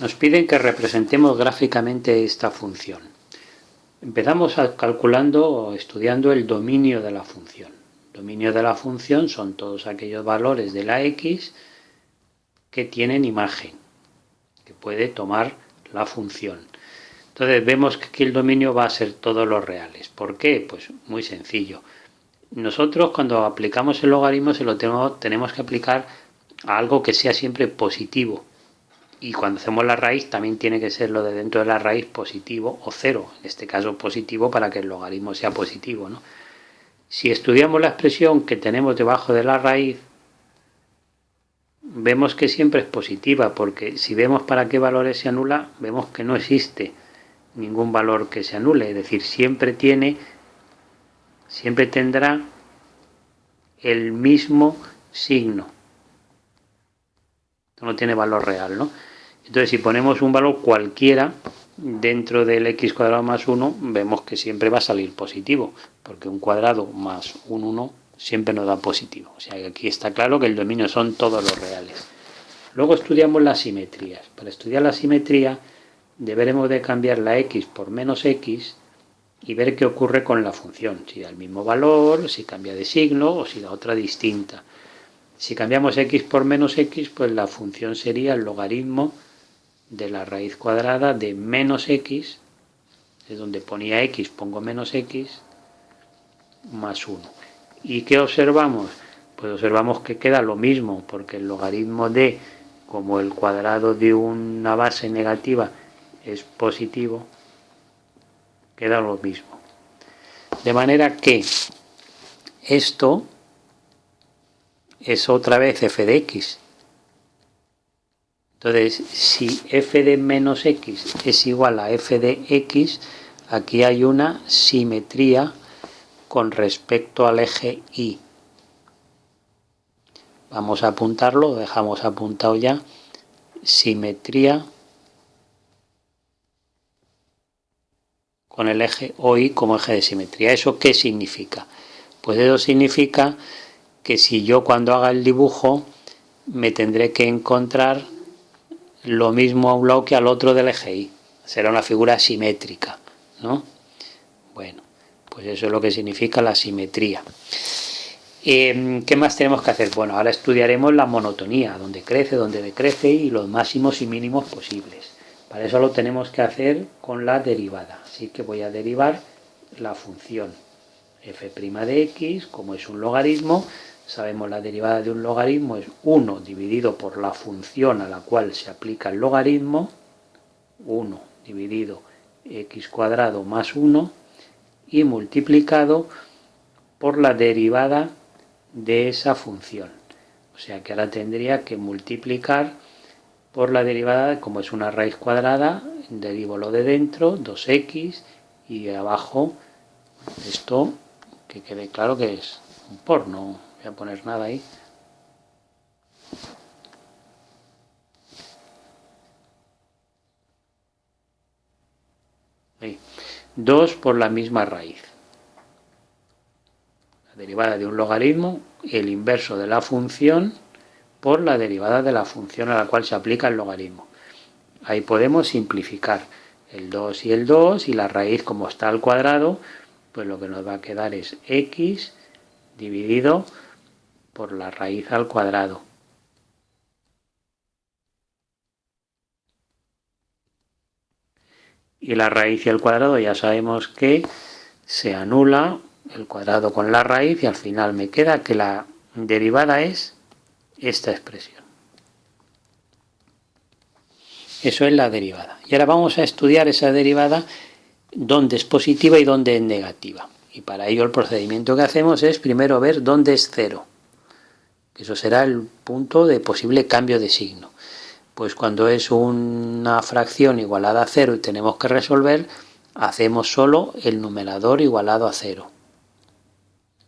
Nos piden que representemos gráficamente esta función. Empezamos calculando o estudiando el dominio de la función. El dominio de la función son todos aquellos valores de la x que tienen imagen, que puede tomar la función. Entonces vemos que aquí el dominio va a ser todos los reales. ¿Por qué? Pues muy sencillo. Nosotros cuando aplicamos el logaritmo se lo tenemos que aplicar a algo que sea siempre positivo. Y cuando hacemos la raíz también tiene que ser lo de dentro de la raíz positivo o cero, en este caso positivo para que el logaritmo sea positivo, ¿no? Si estudiamos la expresión que tenemos debajo de la raíz, vemos que siempre es positiva, porque si vemos para qué valores se anula, vemos que no existe ningún valor que se anule, es decir, siempre tendrá el mismo signo. No tiene valor real, ¿no? Entonces, si ponemos un valor cualquiera dentro del x cuadrado más 1, vemos que siempre va a salir positivo, porque un cuadrado más un 1 siempre nos da positivo. O sea, que aquí está claro que el dominio son todos los reales. Luego estudiamos las simetrías. Para estudiar la simetría, deberemos de cambiar la x por menos x y ver qué ocurre con la función. Si da el mismo valor, si cambia de signo o si da otra distinta. Si cambiamos x por menos x, pues la función sería el logaritmo de la raíz cuadrada de menos x, de donde ponía x pongo menos x, más 1. ¿Y qué observamos? Pues observamos que queda lo mismo, porque el logaritmo de, como el cuadrado de una base negativa es positivo, queda lo mismo. De manera que esto es otra vez f de x. Entonces, si f de menos x es igual a f de x, aquí hay una simetría con respecto al eje y. Vamos a apuntarlo, lo dejamos apuntado ya. Simetría con el eje OY como eje de simetría. ¿Eso qué significa? Pues eso significa que si yo cuando haga el dibujo me tendré que encontrar lo mismo a un lado que al otro del eje Y. Será una figura simétrica, ¿no? Bueno, pues eso es lo que significa la simetría. ¿Qué más tenemos que hacer? Bueno, ahora estudiaremos la monotonía, donde crece, donde decrece y los máximos y mínimos posibles. Para eso lo tenemos que hacer con la derivada. Así que voy a derivar la función f' de x, como es un logaritmo. Sabemos la derivada de un logaritmo es 1 dividido por la función a la cual se aplica el logaritmo, 1 dividido x cuadrado más 1, y multiplicado por la derivada de esa función. O sea que ahora tendría que multiplicar por la derivada, como es una raíz cuadrada, derivo lo de dentro, 2x, y abajo esto, que quede claro que es un por, no voy a poner nada ahí. Ahí. 2 por la misma raíz. La derivada de un logaritmo, el inverso de la función, por la derivada de la función a la cual se aplica el logaritmo. Ahí podemos simplificar el 2 y el 2, y la raíz, como está al cuadrado, pues lo que nos va a quedar es x dividido por la raíz al cuadrado. Y la raíz y el cuadrado ya sabemos que se anula el cuadrado con la raíz, y al final me queda que la derivada es esta expresión. Eso es la derivada. Y ahora vamos a estudiar esa derivada, dónde es positiva y dónde es negativa. Y para ello el procedimiento que hacemos es primero ver dónde es cero. Eso será el punto de posible cambio de signo. Pues cuando es una fracción igualada a 0 y tenemos que resolver, hacemos solo el numerador igualado a 0.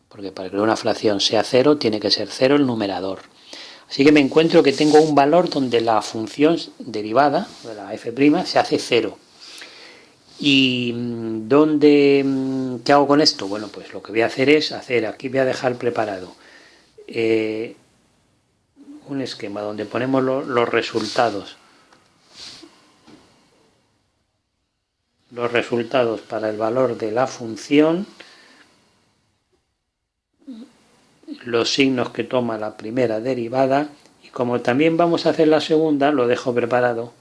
Porque para que una fracción sea 0, tiene que ser 0 el numerador. Así que me encuentro que tengo un valor donde la función derivada, de la f', se hace 0. ¿Y qué hago con esto? Bueno, pues lo que voy a hacer es aquí voy a dejar preparado un esquema donde ponemos los resultados los resultados para el valor de la función, los signos que toma la primera derivada, y como también vamos a hacer la segunda, lo dejo preparado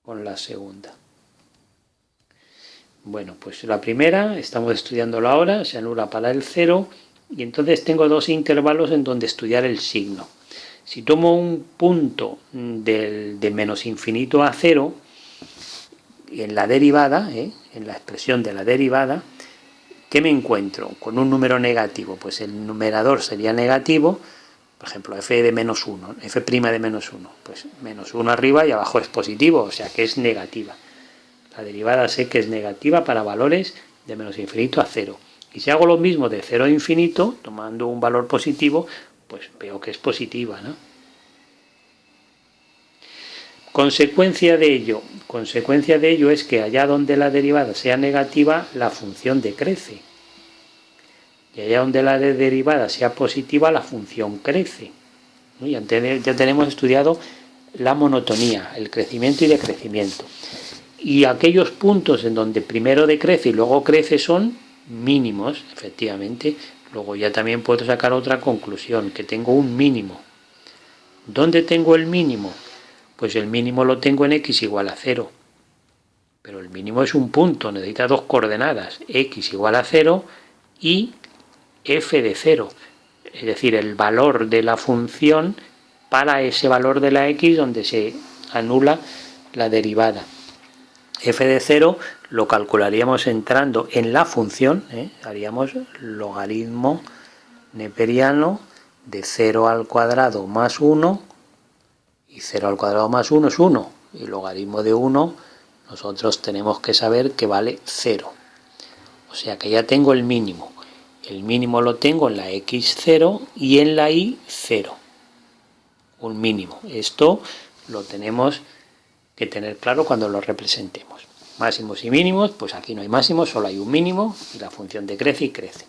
con la segunda. Bueno, pues la primera, estamos estudiándolo ahora, se anula para el 0, y entonces tengo dos intervalos en donde estudiar el signo. Si tomo un punto de menos infinito a 0, en la derivada, en la expresión de la derivada, ¿qué me encuentro? Con un número negativo, pues el numerador sería negativo, por ejemplo, f de menos 1, f' de menos 1, pues menos 1 arriba y abajo es positivo, o sea que es negativa. La derivada sé que es negativa para valores de menos infinito a 0. Y si hago lo mismo de 0 a infinito, tomando un valor positivo, pues veo que es positiva, ¿no? Consecuencia de ello es que allá donde la derivada sea negativa, la función decrece. Y allá donde la derivada sea positiva, la función crece. ¿No? Ya tenemos estudiado la monotonía, el crecimiento y decrecimiento. Y aquellos puntos en donde primero decrece y luego crece son mínimos, efectivamente. Luego ya también puedo sacar otra conclusión, que tengo un mínimo. ¿Dónde tengo el mínimo? Pues el mínimo lo tengo en x igual a 0. Pero el mínimo es un punto, necesita dos coordenadas, x igual a 0 y f de 0. Es decir, el valor de la función para ese valor de la x donde se anula la derivada. F de 0 lo calcularíamos entrando en la función, haríamos logaritmo neperiano de 0 al cuadrado más 1, y 0 al cuadrado más 1 es 1, y logaritmo de 1 nosotros tenemos que saber que vale 0. O sea que ya tengo el mínimo. El mínimo lo tengo en la x0 y en la y0. Un mínimo. Esto lo tenemos que tener claro cuando lo representemos. Máximos y mínimos, pues aquí no hay máximos, solo hay un mínimo y la función decrece y crece.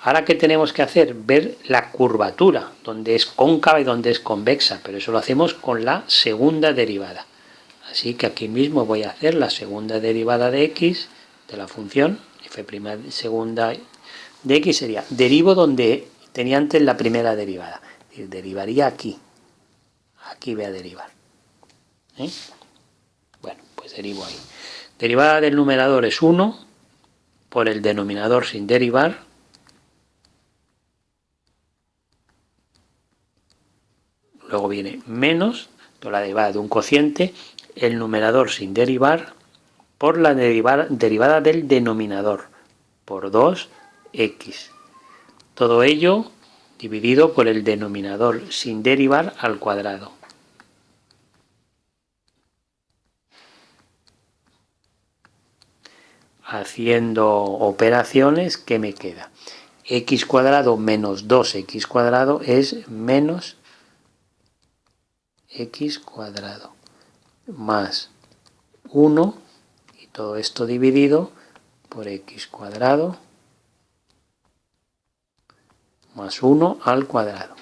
Ahora, ¿qué tenemos que hacer? Ver la curvatura, donde es cóncava y donde es convexa, pero eso lo hacemos con la segunda derivada. Así que aquí mismo voy a hacer la segunda derivada de x, de la función, f' segunda de x sería, derivo donde tenía antes la primera derivada. Es decir, derivaría aquí. Aquí voy a derivar. Bueno, pues derivo ahí. Derivada del numerador es 1 por el denominador sin derivar. Luego viene menos, por la derivada de un cociente, el numerador sin derivar, por la derivada del denominador, por 2x. Todo ello dividido por el denominador sin derivar al cuadrado. Haciendo operaciones, ¿qué me queda? X cuadrado menos 2x cuadrado es menos x cuadrado más 1, y todo esto dividido por x cuadrado más 1 al cuadrado.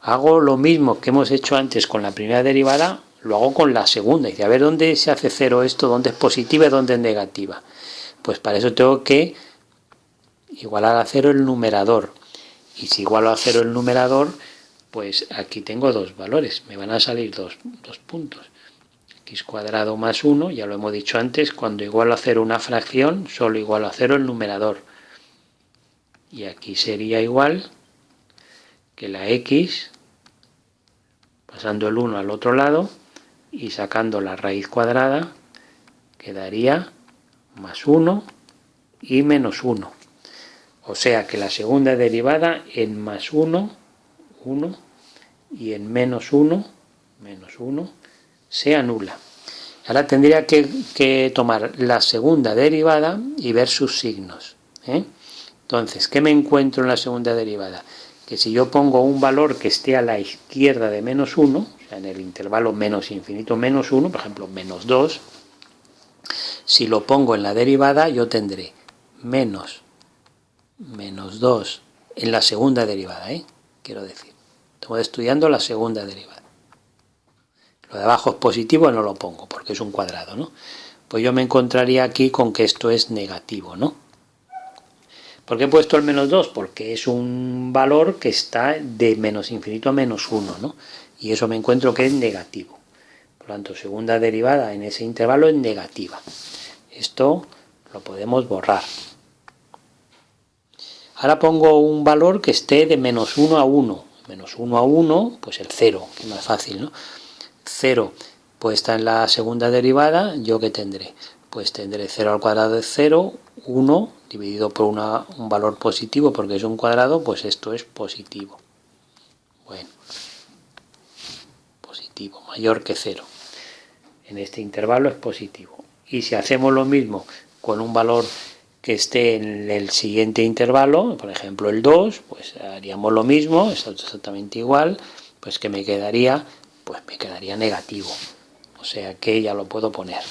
Hago lo mismo que hemos hecho antes con la primera derivada, lo hago con la segunda. Y dice, a ver, ¿dónde se hace cero esto? ¿Dónde es positiva y dónde es negativa? Pues para eso tengo que igualar a 0 el numerador. Y si igualo a 0 el numerador, pues aquí tengo dos valores. Me van a salir dos puntos. X cuadrado más 1, ya lo hemos dicho antes, cuando igualo a 0 una fracción, solo igualo a 0 el numerador. Y aquí sería igual que la x, pasando el 1 al otro lado y sacando la raíz cuadrada, quedaría más 1 y menos 1. O sea que la segunda derivada en más 1, 1, y en menos 1, menos 1, se anula. Ahora tendría que tomar la segunda derivada y ver sus signos. Entonces, ¿qué me encuentro en la segunda derivada? Que si yo pongo un valor que esté a la izquierda de menos 1, o sea, en el intervalo menos infinito menos 1, por ejemplo, menos 2, si lo pongo en la derivada, yo tendré menos 2 en la segunda derivada, quiero decir. Estamos estudiando la segunda derivada. Lo de abajo es positivo, no lo pongo porque es un cuadrado, ¿no? Pues yo me encontraría aquí con que esto es negativo, ¿no? ¿Por qué he puesto el menos 2? Porque es un valor que está de menos infinito a menos 1, ¿no? Y eso me encuentro que es negativo. Por lo tanto, segunda derivada en ese intervalo es negativa. Esto lo podemos borrar. Ahora pongo un valor que esté de menos 1 a 1. Menos 1 a 1, pues el 0, que es más fácil, ¿no? 0 pues está en la segunda derivada, ¿yo qué tendré? Pues tendré 0 al cuadrado de 0, 1 dividido por un valor positivo porque es un cuadrado, pues esto es positivo. Bueno, positivo, mayor que 0. En este intervalo es positivo. Y si hacemos lo mismo con un valor que esté en el siguiente intervalo, por ejemplo el 2, pues haríamos lo mismo, exactamente igual, pues que me quedaría, pues me quedaría negativo. O sea que ya lo puedo poner.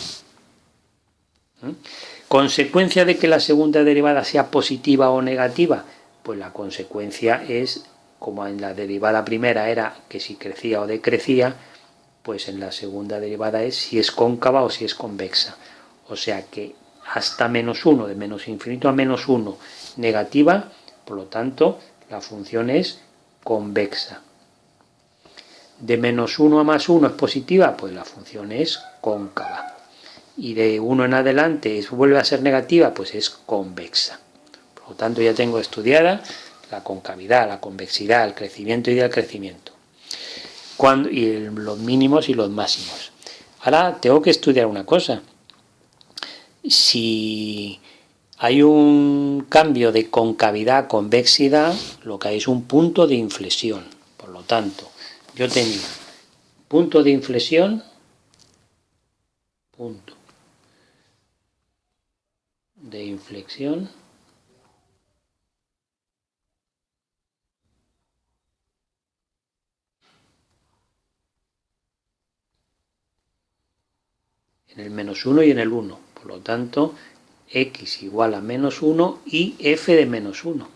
¿Consecuencia de que la segunda derivada sea positiva o negativa? Pues la consecuencia es, como en la derivada primera era que si crecía o decrecía, pues en la segunda derivada es si es cóncava o si es convexa. O sea que hasta menos 1, de menos infinito a menos 1, negativa, por lo tanto la función es convexa. De menos 1 a más 1 es positiva, pues la función es cóncava. Y de 1 en adelante vuelve a ser negativa, pues es convexa. Por lo tanto ya tengo estudiada la concavidad, la convexidad, el crecimiento y del crecimiento. Y los mínimos y los máximos. Ahora tengo que estudiar una cosa. Si hay un cambio de concavidad a convexidad, lo que hay es un punto de inflexión. Por lo tanto, yo tenía punto de inflexión, punto de inflexión, en el menos 1 y en el 1. Por lo tanto, x igual a menos 1 y f de menos 1.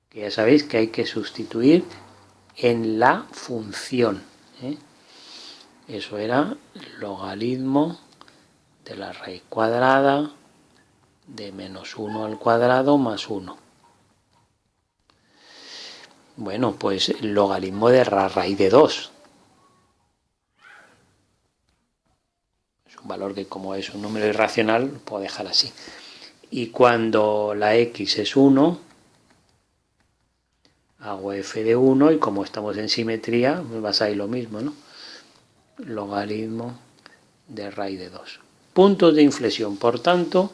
Que ya sabéis que hay que sustituir en la función. Eso era logaritmo de la raíz cuadrada de menos 1 al cuadrado más 1. Bueno, pues el logaritmo de la raíz de 2. Es un valor que, como es un número irracional, lo puedo dejar así. Y cuando la x es 1, hago f de 1 y como estamos en simetría, me va a salir lo mismo, ¿no? Logaritmo de raíz de 2. Puntos de inflexión, por tanto,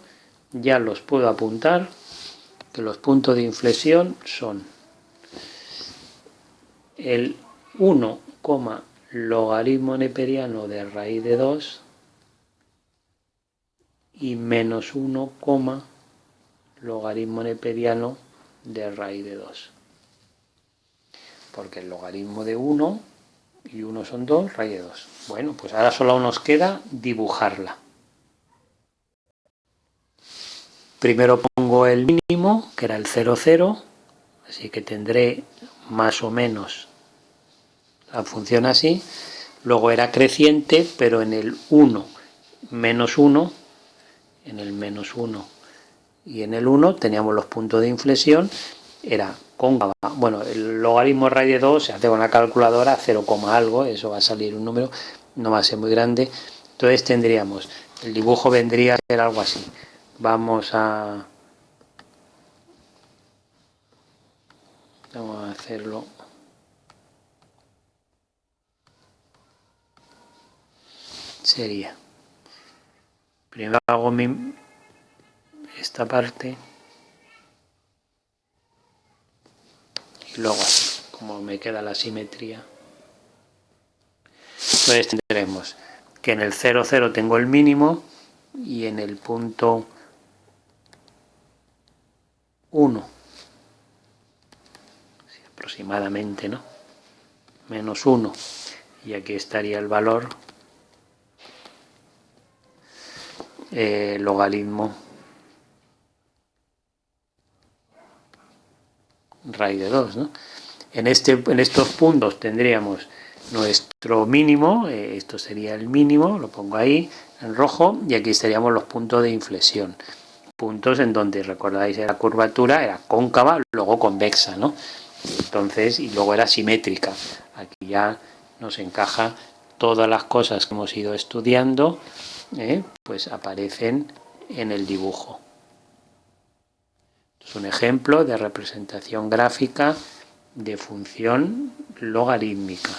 ya los puedo apuntar, que los puntos de inflexión son el 1, logaritmo neperiano de raíz de 2 y menos 1, logaritmo neperiano de raíz de 2. Porque el logaritmo de 1 y 1 son 2, raíz de 2. Bueno, pues ahora solo nos queda dibujarla. Primero pongo el mínimo, que era el 0, 0, así que tendré más o menos la función así. Luego era creciente, pero en el 1, menos 1, en el menos 1 y en el 1 teníamos los puntos de inflexión, era cóncava. Bueno, el logaritmo raíz de 2 se hace con la calculadora, 0, algo, eso va a salir un número, no va a ser muy grande. Entonces tendríamos, el dibujo vendría a ser algo así. Vamos a hacerlo. Sería, primero hago esta parte y luego así, como me queda la simetría. Entonces tendremos que en el 0, 0 tengo el mínimo y en el punto 1, aproximadamente, ¿no? Menos 1, y aquí estaría el valor logaritmo raíz de 2, ¿no? En estos puntos tendríamos nuestro mínimo, esto sería el mínimo, lo pongo ahí en rojo, y aquí estaríamos los puntos de inflexión. Puntos en donde, recordáis, la curvatura era cóncava, luego convexa, ¿no? Entonces, y luego era simétrica. Aquí ya nos encaja todas las cosas que hemos ido estudiando, pues aparecen en el dibujo. Es un ejemplo de representación gráfica de función logarítmica.